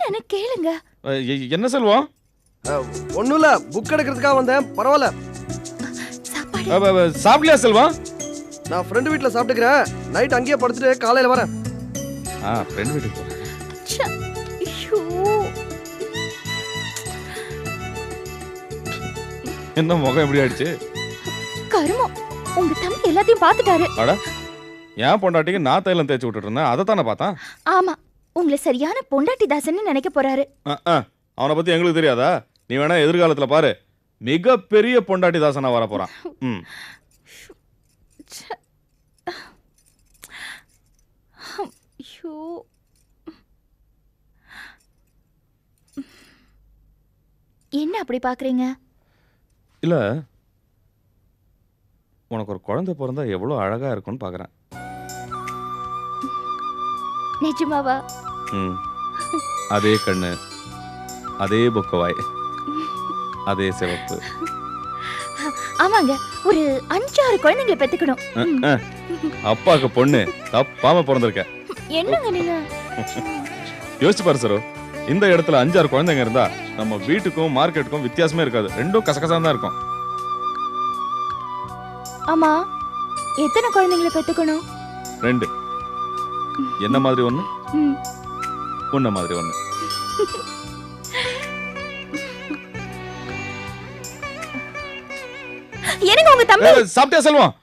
என்னன்னு கேளுங்க. என்ன செல்வம்? ஒண்ணும் இல்ல, புக் எடுக்கிறதுக்காக வந்தேன். பரவாயில்ல. சாப்பிடலையா செல்வம்? நான் ஃப்ரெண்ட் வீட்ல சாப்பிட்டுக்கிறேன். நைட் அங்கேயே படுத்துட்டு காலையில வரேன். ஃப்ரெண்ட் வீட்டுக்கு போ. என்ன முகம் எப்படி ஆயிடுச்சு? கருமம், உங்க தம்பி எல்லாத்தையும் பார்த்துட்டாரு. அட, ஏன் பொண்டாட்டிக்கு நான் தைலம் தேய்ச்சி விட்டுட்டு இருந்தேன், அதை தானே பார்த்தான். ஆமா, உங்களை சரியான பொண்டாட்டி தாசன்னு நினைக்க போறாரு. அவனை பத்தி எங்களுக்கு தெரியாதா? நீ வேணா எதிர்காலத்துல பாரு, மிகப்பெரிய பொண்டாட்டி தாசனா வர போறான். என்ன அப்படி பாக்குறீங்க? இல்ல, உனக்கு ஒரு குழந்தை பிறந்தா எவ்வளவு அழகா இருக்கும்னு பாக்குறேன். நிஜமாவா? அதே கண்ணு, அதே பொக்கவாய், அதே சிவப்பு. ஆமாங்க, ஒரு 5-6 குழந்தைங்களை பெத்துக்கணும். அப்பாக்கு பொண்ணு தப்பாம பிறந்திருக்க. என்னங்க நீங்க? யோசிச்சு பாரு சரோ, இந்த இடத்துல 5-6 குழந்தைங்க இருந்தா நம்ம வீட்டுக்கும் மார்க்கெட்டுக்கும் வித்தியாசமே இருக்காது. ரெண்டும் கசகசா தான் இருக்கும். ஆமா, எத்தனை குழந்தைங்களை பெத்துக்கணும்? 2. என்ன மாதிரி ஒண்ணு, உன்ன மாதிரி ஒண்ணு. என்னங்க உங்க தம்பி? சாப்பிட்டியா செல்வம்?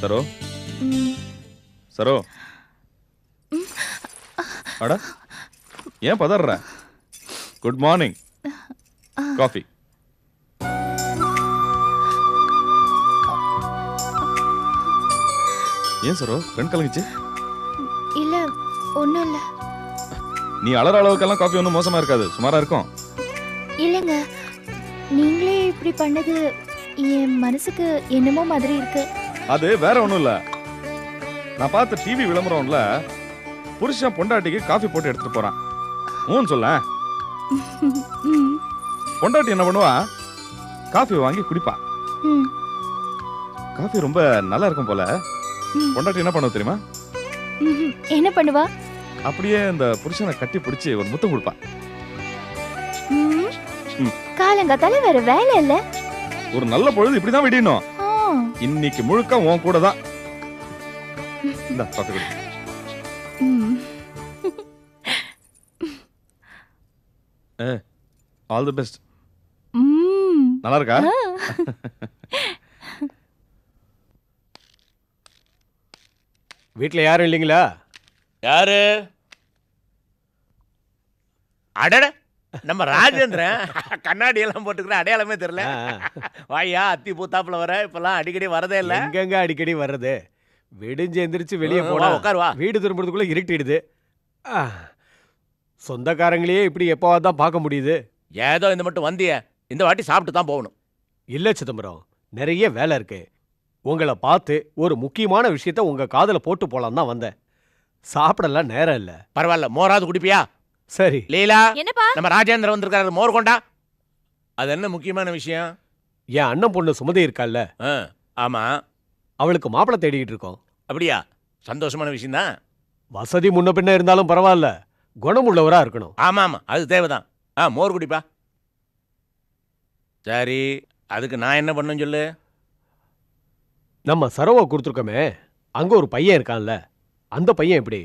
சரோ, சரோ, அட ஏன் பதற? Good morning. காஃபி. ஏன் சரோ கண் கலங்கிச்சு? இல்ல, ஒண்ணும் இல்ல. நீ அலற அளவுக்கெல்லாம் காஃபி ஒன்றும் மோசமா இருக்காது, சுமாரா இருக்கும். இல்லங்க, நீங்களே இப்படி பண்ணது என் மனசுக்கு என்னமோ மாதிரி இருக்கு. அது வேற ஒண்ணும் இல்ல, நான் பார்த்த டிவி விளம்பரம்ல புருஷன் பொண்டாட்டிக்கு காஃபி போட்டு எடுத்துட்டு போறான். ஊன்னு சொல்ல. பொண்டாட்டி என்ன பண்ணுவா, காஃபி வாங்கி குடிப்பா. காஃபி ரொம்ப நல்லா இருக்கும் போல. பொண்டாட்டி என்ன பண்ணுவா தெரியுமா? என்ன பண்ணுவா? அப்படியே அந்த புருஷனை கட்டி பிடிச்சி ஒரு முத்தம் கொடுப்பா. காலங்காத்தால வேற வேலை இல்ல. ஒரு நல்ல பொழுது இப்படிதான் விடணும். இன்னைக்கு முழுக்க உன் கூட தான். இந்த காஃபி குடி. All the best. நல்லா இருக்கா? வீட்ல யாரும் இல்லைங்களா? யாரு? அடட, நம்ம ராஜேந்திரன். கண்ணாடி எல்லாம் போட்டுக்கிற அடையாளமே தெரியல. வாயா, அத்தி பூத்தாப்புல வர. இப்பெல்லாம் அடிக்கடி வரதே இல்ல. எங்கெங்க அடிக்கடி வர்றது? விடிஞ்சு எந்திரிச்சு வெளியே போனா உட்காருவா. வீடு திரும்புறதுக்குள்ள இருட்டிடுது. சொந்தக்காரங்களையே இப்படி எப்போவாது தான் பார்க்க முடியுது. ஏதோ இந்த மட்டும் வந்திய, இந்த வாட்டி சாப்பிட்டு தான் போகணும். இல்ல சிதம்பரம், நிறைய வேலை இருக்கு. உங்களை பார்த்து ஒரு முக்கியமான விஷயத்த உங்க காதுல போட்டு போலாம் தான் வந்தேன். சாப்பிடலாம் நேரம் இல்ல. பரவாயில்ல, மோராது குடிப்பியா? சரி. லீலா, என்னப்பா? நம்ம ராஜேந்திரன் வந்திருக்காரு, மோர் கொண்டா. அது என்ன முக்கியமான விஷயம்? என் அண்ணன் பொண்ணு சுமதி இருக்கால்ல? ஆமா. அவளுக்கு மாப்பிள்ளை தேடிக்கிட்டு இருக்கோம். அப்படியா? சந்தோஷமான விஷயம் தான். வசதி முன்ன பின்ன இருந்தாலும் பரவாயில்ல, குணமுள்ளவரா இருக்கணும். ஆமா ஆமா, அது தேவைதான். மோர் குடிப்பா. சரி, அதுக்கு நான் என்ன பண்ணணும் சொல்லு. நம்ம சரவை கொடுத்துருக்கோமே, அங்க ஒரு பையன் இருக்கான்ல, அந்த பையன் எப்படி?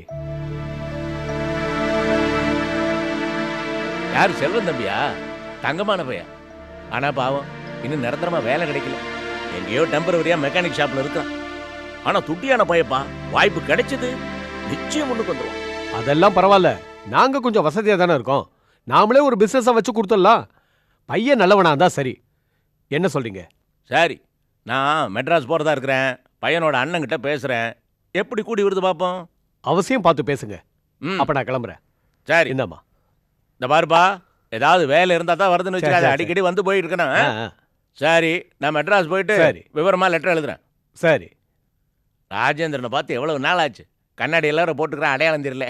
யாரு, செல்வன் தம்பியா? தங்கமான பையன். ஆனா பாவம், இன்னும் நிரந்தரமா வேலை கிடைக்கல. எங்கேயோ டெம்பரவரியா மெக்கானிக் ஷாப்ல இருக்கான். ஆனா துட்டியான பையப்பா, வாய்ப்பு கிடைச்சது நிச்சயம் முன்னுக்கு வந்துடும். அதெல்லாம் பரவாயில்ல, நாங்க கொஞ்சம் வசதியா தானே இருக்கோம். நாமளே ஒரு பிசினஸா வச்சு கொடுத்துடலாம். பையன் நல்லவனா இருந்தா சரி. என்ன சொல்றீங்க? சரி, நான் மெட்ராஸ் போறதா இருக்கிறேன். பையனோட அண்ணன்கிட்ட பேசுறேன். எப்படி கூடி வருது பாப்போம். அவசியம் பார்த்து பேசுங்க. ம், அப்ப நான் கிளம்புறேன். சரி. இந்தாம்மா. இந்த பாருப்பா, ஏதாவது வேலை இருந்தா தான் வருதுன்னு சரி, வச்சுக்காத. சரி, அடிக்கடி வந்து போயிட்டு இருக்கணும். ஆ, ஆ. சரி, நான் மெட்ராஸ் போயிட்டு சரி. விவரமா லெட்டர் எழுதுறேன். சரி. ராஜேந்திரனை பார்த்து எவ்வளவு நாள் ஆச்சு. கண்ணாடி எல்லாரும் போட்டுக்கிறேன், அடையாளம் தெரியல.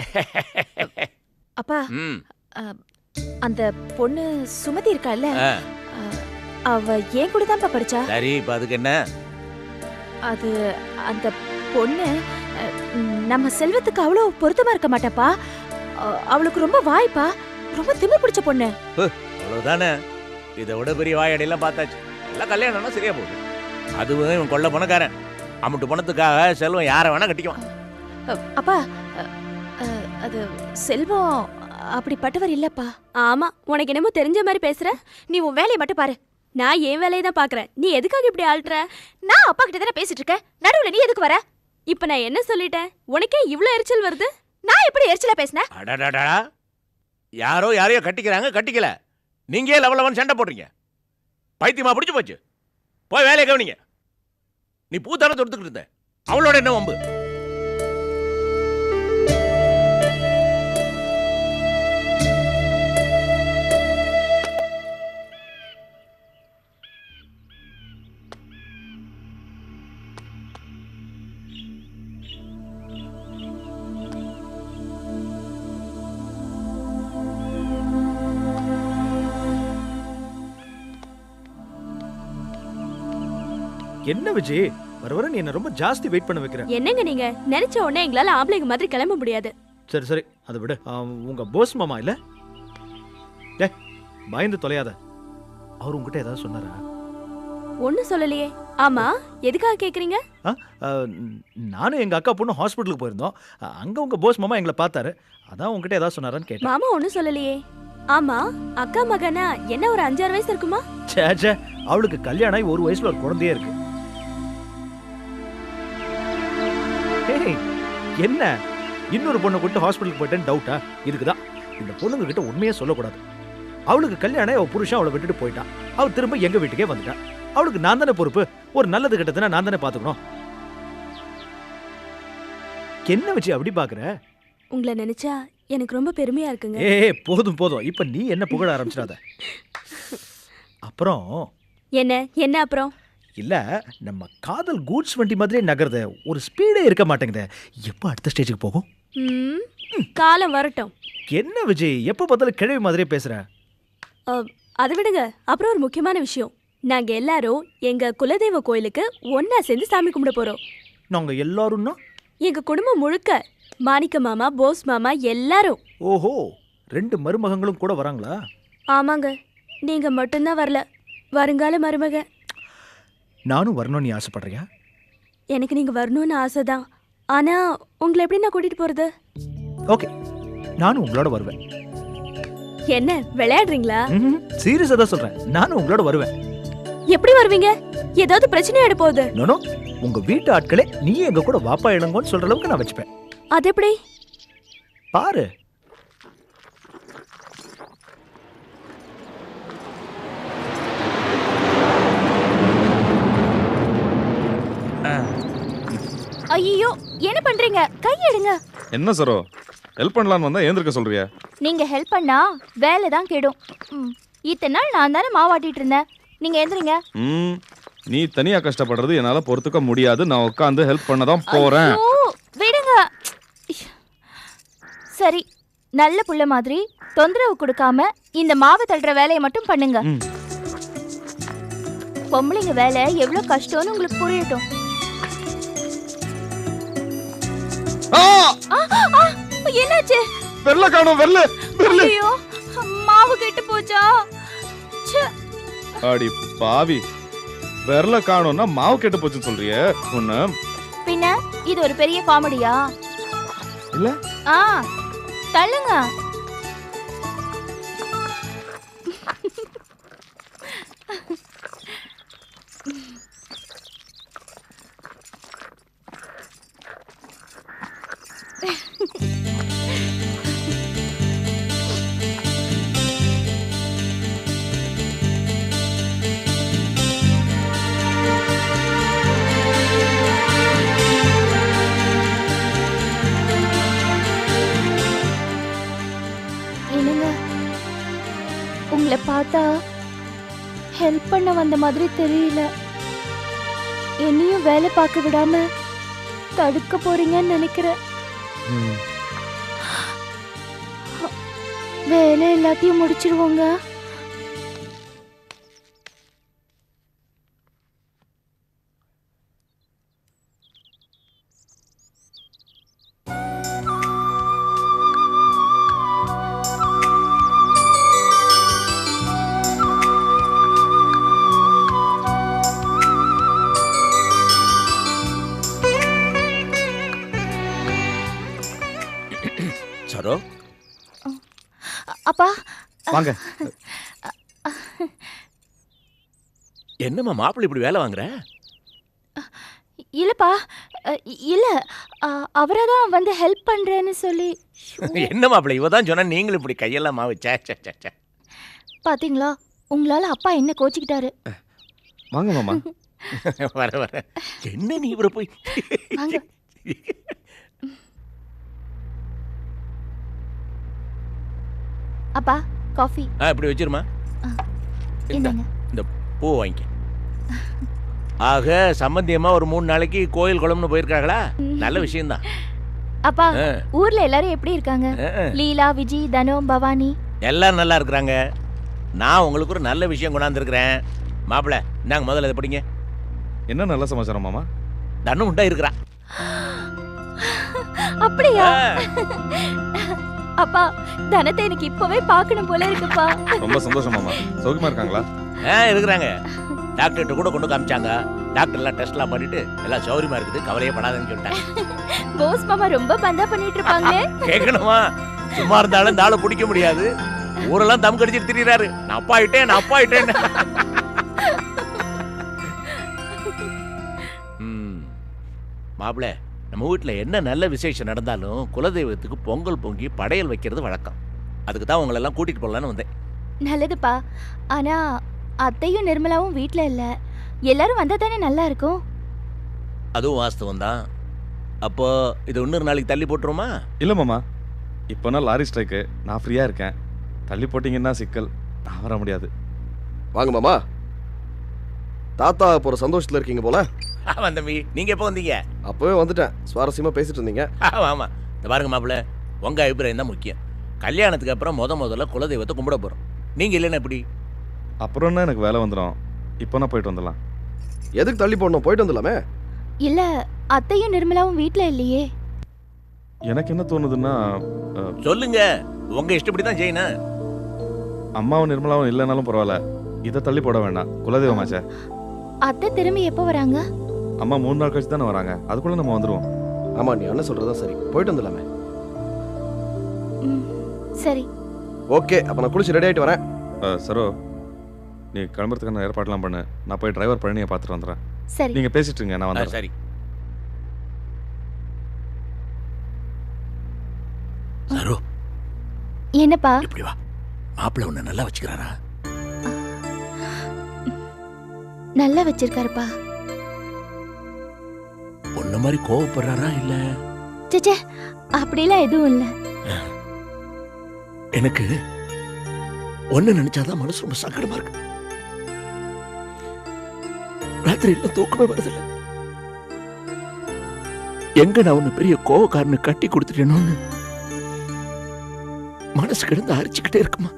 அப்பா, ம், அந்த பொண்ணு சுமதி இருக்கால்ல, ஆ, அவ ஏன் கூட தான்ப்பா படிச்சா. சரி, இப்ப அதுக்கு என்ன? அது அந்த பொண்ணு நம்ம செல்வத்துக்கு அவ்வளோ பொருத்தமா இருக்க மாட்டாப்பா. அவளுக்கு ரொம்ப வாய்ப்பா, ரொம்ப திமிர் பிடிச்ச பொண்ணு. அவ்வளவுதானே, இதை விட பெரிய வாயடையெல்லாம் பார்த்தாச்சு. எல்லாம் கல்யாணம்னா சரியா போகுது. அதுவும் இவன் கொள்ள பணக்காரன். அம்முட்டு பணத்துக்காக செல்வம் யாரை வேணா கட்டிக்குவான். அப்பா, அது செல்வம் அப்படிப்பட்டவர் இல்லப்பா. ஆமா, உனக்கு என்னமோ தெரிஞ்ச மாதிரி பேசுற. நீ உன் வேலையை மட்டும் பாரு. நான் என் வேலையை தான் பாக்குறேன். நீ எதுக்காக இப்படி ஆள்ற? நான் அப்பா கிட்ட தானே பேசிட்டு இருக்கேன். நடுவுல நீ எதுக்கு வர? இப்ப நான் என்ன சொல்லிட்டேன்? உனக்கே இவ்ளோ எரிச்சல் வருது? நான் எப்படி எரிச்சலா பேசினேன்? அடடடா, யாரோ யாரையோ கட்டிக்கிறாங்க, கட்டிக்கல. நீங்க ஏன் லவலவன் சண்டை போடுறீங்க? பைத்தியமா பிடிச்சு போச்சு. போய் வேலையை கவனிங்க. நீ பூத்தான தொடுத்துக்கிட்டு இருந்த, அவளோட என்ன வம்பு? என்ன விஜய், வர வர நீ என்ன ரொம்ப ஜாஸ்தி வெயிட் பண்ண வைக்கிற. என்னங்க நீங்க நினைச்ச உடனே எங்களால ஆம்பளைங்க மாதிரி கிளம்ப முடியாது. சரி சரி, அதை விடு. உங்க போஸ் மாமா இல்ல, டேய் பயந்து தொலையாத. அவர் உங்ககிட்ட ஏதாவது சொன்னாரா? ஒண்ணும் சொல்லலையே. ஆமா, எதுக்காக கேக்குறீங்க? நானும் எங்க அக்கா பொண்ணு ஹாஸ்பிட்டலுக்கு போயிருந்தோம். அங்க உங்க போஸ் மாமா எங்களை பார்த்தாரு. அதான் உங்ககிட்ட ஏதாவது சொன்னாரான்னு கேட்டேன். மாமா ஒண்ணும் சொல்லலையே. ஆமா, அக்கா மகனா என்ன ஒரு 5-6 வயசு இருக்குமா? சே, அவளுக்கு கல்யாணம் ஆகி 1 வயசுல ஒரு குழந்தையே இருக்கு. என்ன இன்னொரு பொண்ணை கூட்டு ஹாஸ்பிட்டலுக்கு போயிட்டேன்னு டவுட்டா? இதுக்குதான் இந்த பொண்ணுங்க கிட்ட உண்மையே சொல்லக்கூடாது. அவளுக்கு கல்யாணம், அவ புருஷன் அவளை விட்டுட்டு போயிட்டான். அவள் திரும்ப எங்க வீட்டுக்கே வந்துட்டான். அவளுக்கு நான் தானே பொறுப்பு. ஒரு நல்லது கிட்டதுன்னா நான் தானே பாத்துக்கணும். என்ன வச்சு அப்படி பாக்குற? உங்களை நினைச்சா எனக்கு ரொம்ப பெருமையா இருக்குங்க. போதும் போதும், இப்ப நீ என்ன புகழ ஆரம்பிச்சிடாத. அப்புறம் என்ன அப்புறம்? இல்ல, நம்ம காதல் கூட்ஸ் வண்டி மாதிரி நகருது. ஒரு ஸ்பீடே இருக்க மாட்டேங்குது. எப்ப அடுத்த ஸ்டேஜுக்கு போகும்? காலம் வரட்டும். என்ன விஜய், எப்ப பார்த்தாலும் கிழவி மாதிரியே பேசுற? அதை விடுங்க. அப்புறம் ஒரு முக்கியமான விஷயம். நாங்க எல்லாரும் எங்க குலதெய்வ கோயிலுக்கு ஒன்னா சேர்ந்து சாமி கும்பிட போறோம். நாங்க எல்லாரும்னா? எங்க குடும்பம் முழுக்க, மாணிக்க மாமா, போஸ் மாமா எல்லாரும். ஓஹோ, 2 மருமகங்களும் கூட வராங்களா? ஆமாங்க, நீங்க மட்டும்தான் வரல. வருங்கால மருமக. நானும் வரணும்னு நீ ஆசைப்படுறியா? எனக்கு நீங்க வரணும்னு ஆசைதான். ஆனா உங்களை எப்படி நான் கூட்டிட்டு போறது? ஓகே, நானும் உங்களோட வருவேன். என்ன விளையாடுறீங்களா? சீரியஸா தான் சொல்றேன். நானும் உங்களோட வருவேன். எப்படி வருவீங்க? ஏதாவது பிரச்சனை ஆயிட போகுது. நோ, உங்க வீட்டு ஆட்களே நீ எங்க கூட வாப்பா இளங்கோன்னு சொல்ற அளவுக்கு நான் வச்சுப்பேன். அது எப்படி? பாரு. ஐயோ, என்ன பண்றீங்க? கை எடுங்க. என்ன சரோ, ஹெல்ப் பண்ணலான்னு வந்தா ஏந்திருக்க சொல்றியா? நீங்க ஹெல்ப் பண்ணா வேலை தான் கெடும். இத்தனை நாள் நான் தானே மாவாட்டிட்டு இருந்தேன். நீங்க எந்திரிங்க. நீ தனியா கஷ்டப்படுறது என்னால பொறுத்துக்க முடியாது. நான் உட்காந்து ஹெல்ப் பண்ண தான் போறேன். விடுங்க. சரி, நல்ல புள்ள மாதிரி தொந்தரவு கொடுக்காம இந்த மாவு தள்ளுற வேலையை மட்டும் பண்ணுங்க. பொம்பளைங்க வேலை எவ்வளவு கஷ்டம்னு உங்களுக்கு புரியட்டும். என்னாச்சு? வெள்ளை காணோம், வெள்ளை வெள்ளை. ஐயோ, மாவு கெட்டு போச்சா? ச்சே. அடி பாவி, வெள்ளை காணோம்னா மாவு கெட்டு போச்சுன்னு சொல்றியே உன்ன. பின்ன இது ஒரு பெரிய காமெடியா? இல்ல தள்ளுங்க. உங்களை பார்த்தா ஹெல்ப் பண்ண வந்த மாதிரி தெரியல. என்னையும் வேலை பார்க்க விடாம தடுக்க போறீங்கன்னு நினைக்கிறேன். வேலை எல்லாத்தையும் முடிச்சிருவோங்க. சரோ, அப்பா வாங்க. என்னம்மா மாப்பிள்ளை இப்படி வேலை வாங்குற? இல்லப்பா, இல்ல அவராதான் வந்து ஹெல்ப் பண்றேன்னு சொல்லி. என்ன மாப்பிள்ளை இவதான் சொன்னா நீங்களும் இப்படி கையெல்லாம் மாவு. பாத்தீங்களா, உங்களால அப்பா என்ன கோச்சிக்கிட்டாரு. வாங்க மாமா. வர வர. என்ன நீ இவரை போய் வாங்க. அப்பா காஃபி இப்படி வச்சிருமா. என்னங்க? இந்த பூ வாங்கிக்க. ஆக சம்பந்தியமா ஒரு 3 நாளைக்கு கோயில் குளம்னு போயிருக்காங்களா? நல்ல விஷயம்தான். அப்பா ஊர்ல எல்லாரும் எப்படி இருக்காங்க? லீலா, விஜி, தனோ, பவானி எல்லாரும் நல்லா இருக்கிறாங்க. நான் உங்களுக்கு ஒரு நல்ல விஷயம் கொண்டாந்துருக்கிறேன். மாப்பிள்ளை இந்தாங்க, முதல்ல இதை படிங்க. என்ன நல்ல சமாச்சாரம் மாமா? தனு உண்டா இருக்கிறா. அப்படியா? அப்பா தனத்தை எனக்கு இப்பவே பார்க்கணும் போல இருக்குப்பா. ரொம்ப சந்தோஷம் மாமா. சௌக்கியமா இருக்காங்களா? இருக்கிறாங்க. டாக்டர்கிட்ட கூட கொண்டு காமிச்சாங்க. டாக்டர் எல்லாம் டெஸ்ட்லாம் பண்ணிட்டு எல்லாம் சௌரியமா இருக்குது, கவலையே படாதன்னு சொல்லிட்டாங்க. போஸ் மாமா ரொம்ப பந்தா பண்ணிட்டு இருப்பாங்களே. கேட்கணுமா? சும்மா இருந்தாலும் இந்த ஆளை பிடிக்க முடியாது. ஊரெல்லாம் தம் கடிச்சிட்டு திரியிறாரு. நான் அப்பா ஆயிட்டேன். மாப்பிள்ளை, நம்ம வீட்டுல என்ன நல்ல விசேஷம் நடந்தாலும் குலதெய்வத்துக்கு பொங்கல் பொங்கி படையல் வைக்கிறது வழக்கம். அதுக்கு தான் உங்களை எல்லாம் கூட்டிட்டு போகலான்னு வந்தேன். நல்லதுப்பா. ஆனா அத்தையும் நிர்மலாவும் வீட்ல இல்ல. எல்லாரும் வந்தா தானே நல்லா இருக்கும். அதுவும் வாஸ்தவம் தான். அப்போ இது இன்னொரு நாளைக்கு தள்ளி போட்டுருமா? இல்ல மாமா, இப்போனா லாரி ஸ்ட்ரைக்கு, நான் ஃப்ரீயா இருக்கேன். தள்ளி போட்டீங்கன்னா சிக்கல், நான் வர முடியாது. வாங்க மாமா. தாத்தா போற சந்தோஷத்துல இருக்கீங்க போல. தம்பி, நீங்க எப்போ வந்தீங்க? அப்பவே வந்துட்டேன். சுவாரஸ்யமா பேசிட்டு இருந்தீங்க. ஆமா. இந்த பாருங்க மாப்பிள்ள, உங்க அபிப்பிராயம் தான் முக்கியம். கல்யாணத்துக்கு அப்புறம் முதல்ல குலதெய்வத்தை கும்பிட போறோம். நீங்க இல்லைன்னா எப்படி? அப்புறம் என்ன, எனக்கு வேலை வந்துடும். இப்போ நான் போயிட்டு வந்துடலாம். எதுக்கு தள்ளி போடணும்? போயிட்டு வந்துடலாமே. இல்ல, அத்தையும் நிர்மலாவும் வீட்ல இல்லையே. எனக்கு என்ன தோணுதுன்னா, சொல்லுங்க, உங்க இஷ்டப்படி தான் செய்யணும். அம்மாவும் நிர்மலாவும் இல்லைனாலும் பரவாயில்ல, இதை தள்ளி போட வேண்டாம். குலதெய்வமாச்சே. அத்தை திரும்பி எப்போ வராங்க? அம்மா 3 நாள் கழிச்சு தானே வராங்க. அதுக்குள்ள நம்ம வந்துருவோம். ஆமா, நீ என்ன சொல்றதா சரி. போயிட்டு வந்துடலாமே. சரி, ஓகே. அப்ப நான் குளிச்சு ரெடி ஆயிட்டு வரேன். சரோ, நீ கிளம்புறதுக்கான ஏற்பாடுலாம் பண்ணு. நான் போய் டிரைவர் பழனியை பார்த்துட்டு வந்துடுறேன். சரி. நீங்க பேசிட்டு இருங்க, நான் வந்துடுறேன். சரி. சரோ, என்னப்பா? இப்படி வா. மாப்பிள்ள உன்னை நல்லா வச்சுக்கிறாரா? நல்லா வச்சிருக்காருப்பா. உன்ன மாதிரி கோவப்படுறாரா இல்ல? சேச்சே, அப்படிலாம் எதுவும் இல்ல. எனக்கு ஒன்னு நினைச்சாதான் மனசு ரொம்ப சங்கடமா இருக்கு. ராத்திரி எல்லாம் தூக்கமே வருதில்ல. எங்க நான் உன்னை பெரிய கோவக்காரனு கட்டி கொடுத்துட்டேனோன்னு மனசு கிடந்து அரிச்சுக்கிட்டே இருக்குமா.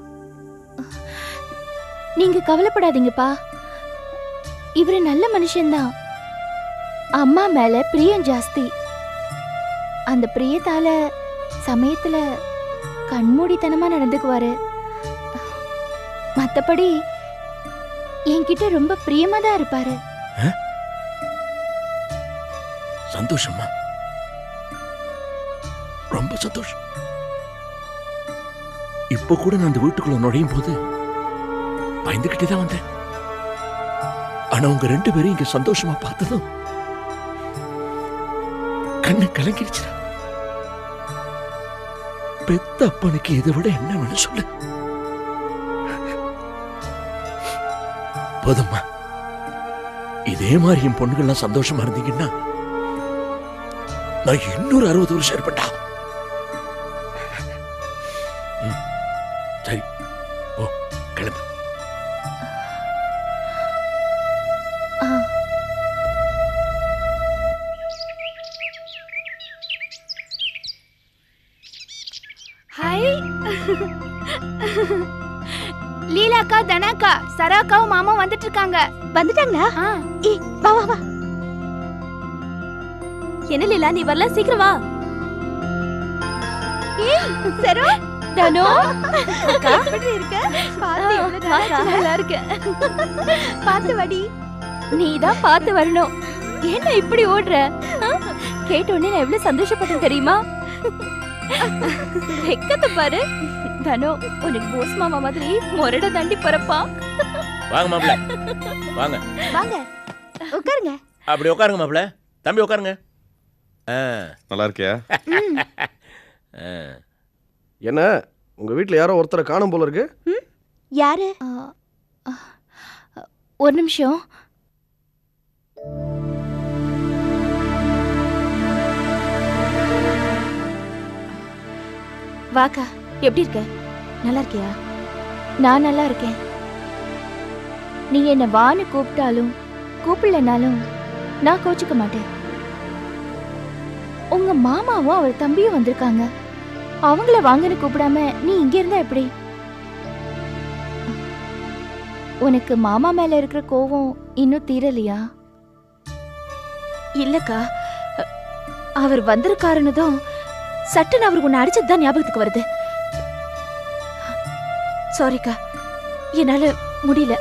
நீங்க கவலைப்படாதீங்கப்பா. இவரு நல்ல மனுஷன்தான். அம்மா மேல பிரியம் ஜாஸ்தி. அந்த பிரியத்தால சமயத்துல கண்மூடித்தனமா நடந்துக்குவாரு. மத்தபடி என்கிட்ட ரொம்ப பிரியமா தான் இருப்பாரு. சந்தோஷமா, ரொம்ப சந்தோஷம். இப்ப கூட நான் அந்த வீட்டுக்குள்ள நுழையும் போது பயந்துகிட்டே தான் வந்தேன். ஆனா உங்க 2 பேரும் இங்க சந்தோஷமா பார்த்ததும் கண்ணு கலங்கிடுச்சு. பெத்த அப்பனுக்கு இதை விட என்ன வேணும் சொல்லு. போதும்மா, இதே மாதிரி என் பொண்ணுகள்லாம் சந்தோஷமா இருந்தீங்கன்னா நான் இன்னொரு 60 வருஷம் இருப்பேன்டா. சரி, ஓ கிளம்பு. ஹாய் லீலாக்கா, தனாக்கா, சராக்காவும் மாமா வந்துட்டு இருக்காங்க. வந்துட்டாங்களா? ஏய் வா வா வா. என்ன லீலா, நீ வரல, சீக்கிரம் வா. ஏய் சரோ, தனோ அக்கா எப்படி இருக்க? பாத்து எவ்வளவு நல்லா இருக்க. பாத்து வடி. நீ தான் பாத்து வரணும். என்ன இப்படி ஓடுற? கேட்ட உடனே நான் எவ்வளவு சந்தோஷப்பட்டேன் தெரியுமா? வெக்கத்தை பாரு. தனோ, உனக்கு போஸ் மாமா மாதிரி மொரட தண்டி பரப்பா. வாங்க மாப்ள, வாங்க வாங்க உட்காருங்க. அப்படி உட்காருங்க மாப்ள. தம்பி உட்காருங்க. நல்லா இருக்கியா? என்ன உங்க வீட்ல யாரோ ஒருத்தரை காணும் போல இருக்கு. யாரு? ஒரு நிமிஷம். வாக்கா, எப்படி இருக்க? நல்லா இருக்கியா? நான் நல்லா இருக்கேன். நீங்க என்ன வான்னு கூப்பிட்டாலும் கூப்பிடலனாலும் நான் கோச்சிக்க மாட்டேன். உங்க மாமாவும் அவர் தம்பியும் வந்திருக்காங்க. அவங்கள வாங்கன்னு கூப்பிடாம நீ இங்க இருந்தா எப்படி? உனக்கு மாமா மேல இருக்கிற கோவம் இன்னும் தீரலையா? இல்லக்கா, அவர் வந்திருக்காருன்னதும் சட்டுன்னு அவர் உன்னை அடிச்சதுதான் ஞாபகத்துக்கு வருது. சாரிக்கா, என்னால முடியல.